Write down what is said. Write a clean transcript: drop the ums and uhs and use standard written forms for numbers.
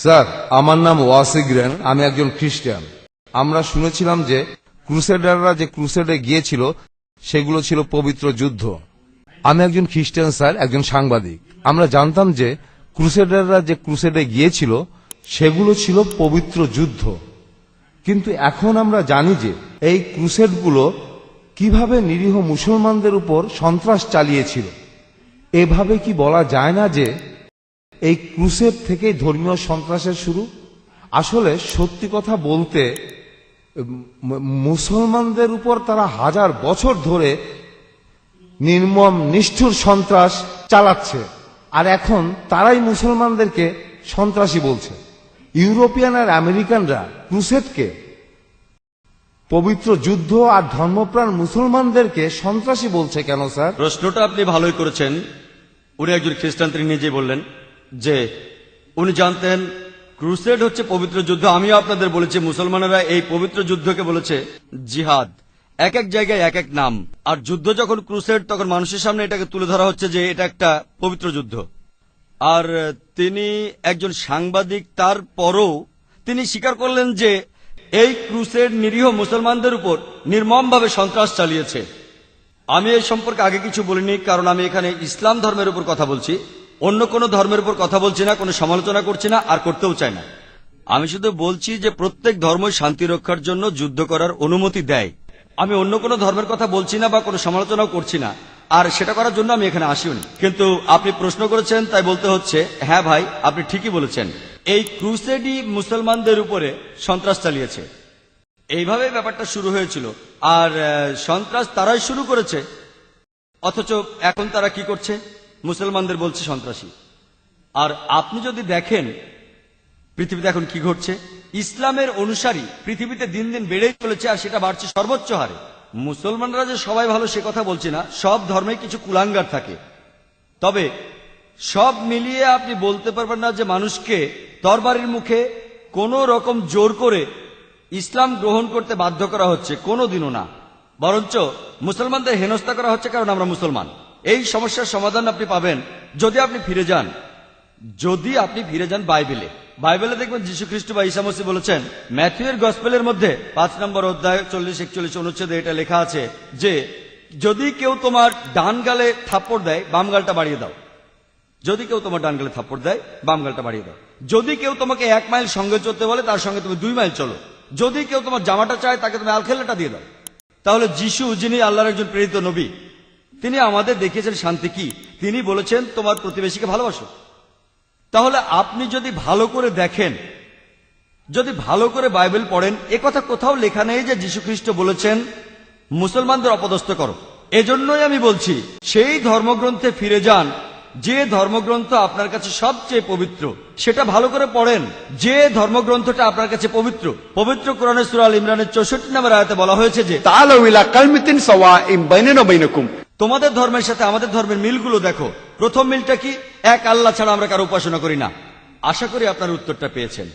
Sir, আমার নাম ওয়াসিগ্রেন, আমি একজন খ্রিস্টান। আমরা শুনেছিলাম যে ক্রুসেডাররা যে ক্রুসেডে গিয়েছিল সেগুলো ছিল পবিত্র যুদ্ধ। আমি একজন খ্রিস্টান স্যার, একজন সাংবাদিক। আমরা জানতাম যে ক্রুসেডাররা যে ক্রুসেডে গিয়েছিল সেগুলো ছিল পবিত্র যুদ্ধ, কিন্তু এখন আমরা জানি যে এই ক্রুসেডগুলো কিভাবে নিরীহ মুসলমানদের উপর সন্ত্রাস চালিয়েছিল। এভাবে কি বলা যায় না যে এই ক্রুসেড থেকেই ধর্মীয় সন্ত্রাসের শুরু? আসলে সত্যি কথা বলতে মুসলমানদের উপর তারা হাজার বছর ধরে নির্মম নিষ্ঠুর সন্ত্রাস চালাচ্ছে, আর এখন তারাই মুসলমানদেরকে সন্ত্রাসী বলছে। ইউরোপিয়ান আর আমেরিকানরা ক্রুসেডকে পবিত্র যুদ্ধ আর ধর্মপ্রাণ মুসলমানদেরকে সন্ত্রাসী বলছে কেন স্যার? প্রশ্নটা আপনি ভালোই করেছেন। উনি একজন খ্রিস্টান, তিনি নিজেই বললেন যে উনি জানতেন ক্রুসেড হচ্ছে পবিত্র যুদ্ধ। আমিও আপনাদের বলেছি মুসলমানেরা এই পবিত্র যুদ্ধকে বলেছে জিহাদ। এক এক জায়গায় এক এক নাম। আর যুদ্ধ যখন ক্রুসেড, তখন মানুষের সামনে এটাকে তুলে ধরা হচ্ছে যে এটা একটা পবিত্র যুদ্ধ। আর তিনি একজন সাংবাদিক, তারপরও তিনি স্বীকার করলেন যে এই ক্রুসেড নিরীহ মুসলমানদের উপর নির্মমভাবে সন্ত্রাস চালিয়েছে। আমি এই সম্পর্কে আগে কিছু বলিনি, কারণ আমি এখানে ইসলাম ধর্মের উপর কথা বলছি, অন্য কোনো ধর্মের উপর কথা বলছি না, কোনো সমালোচনা করছি না, আর করতেও চাই না। আমি শুধু বলছি যে প্রত্যেক ধর্মই শান্তি রক্ষার জন্য যুদ্ধ করার অনুমতি দেয়। আমি অন্য কোনো ধর্মের কথা বলছি না বা কোনো সমালোচনাও করছি না, আর সেটা করার জন্য আমি এখানে আসিওনি। কিন্তু আপনি প্রশ্ন করেছেন, তাই বলতে হচ্ছে হ্যাঁ ভাই, আপনি ঠিকই বলেছেন। এই ক্রুসেডই মুসলমানদের উপরে সন্ত্রাস চালিয়েছে। এইভাবে ব্যাপারটা শুরু হয়েছিল, আর সন্ত্রাস তারাই শুরু করেছে। অথচ এখন তারা কি করছে? মুসলমানদের বলছে সন্ত্রাসী। আর আপনি যদি দেখেন পৃথিবীতে এখন কি ঘটছে, ইসলামের অনুসারী পৃথিবীতে দিন দিন বেড়েই চলেছে, আর সেটা বাড়ছে সর্বোচ্চ হারে। মুসলমানরা যে সবাই ভালো সে কথা বলছি না, সব ধর্মে কিছু কুলাঙ্গার থাকে। তবে সব মিলিয়ে আপনি বলতে পারবেন না যে মানুষকে তরবারির মুখে কোনো রকম জোর করে ইসলাম গ্রহণ করতে বাধ্য করা হচ্ছে, কোনোদিনও না। বরঞ্চ মুসলমানদের হেনস্থা করা হচ্ছে কারণ আমরা মুসলমান। এই সমস্যার সমাধান আপনি পাবেন যদি আপনি ফিরে যান বাইবেলে দেখবেন যীশু খ্রিস্ট বা ঈসা মসীহ বলেছেন, ম্যাথিউয়ের গসপেলের মধ্যে 5 নম্বর অধ্যায় 40-41 অনুচ্ছেদে এটা লেখা আছে যে যদি কেউ তোমার ডান গালে থাপ্পড় দেয়, বাম গালটা বাড়িয়ে দাও। যদি কেউ তোমার ডান গালে থাপ্পড় দেয়, বাম গালটা বাড়িয়ে দাও। যদি কেউ তোমাকে 1 মাইল সঙ্গে চলতে বলে, তার সঙ্গে তুমি 2 মাইল চলো। যদি কেউ তোমার জামাটা চায়, তাকে তুমি আলখেল্লাটা দিয়ে দাও। তাহলে যিশু, যিনি আল্লাহর একজন প্রেরিত নবী, তিনি আমাদের দেখিয়েছেন শান্তি কি। তিনি বলেছেন তোমার প্রতিবেশীকে ভালোবাসো। তাহলে আপনি যদি ভালো করে দেখেন, যদি ভালো করে বাইবেল পড়েন, একথা কোথাও লেখা নেই যে যীশু খ্রিস্ট বলেছেন মুসলমানদের অপদস্থ করো। এজন্যই আমি বলছি সেই ধর্মগ্রন্থে ফিরে যান যে ধর্মগ্রন্থ আপনার কাছে সবচেয়ে পবিত্র। সেটা ভালো করে পড়েন। যে ধর্মগ্রন্থটা আপনার কাছে পবিত্র, পবিত্র কোরআনের সূরা আল ইমরানের 64 নম্বর আয়াতে বলা হয়েছে যে তাআলাউ ইলা কালমাতিন সাওয়াইন বাইনানা ওয়া বাইনাকুম। তোমাদের ধর্মের সাথে আমাদের ধর্মের মিলগুলো দেখো। প্রথম মিলটা কি? এক আল্লাহ ছাড়া আমরা কারো উপাসনা করি না। আশা করি আপনার উত্তরটা পেয়েছেন।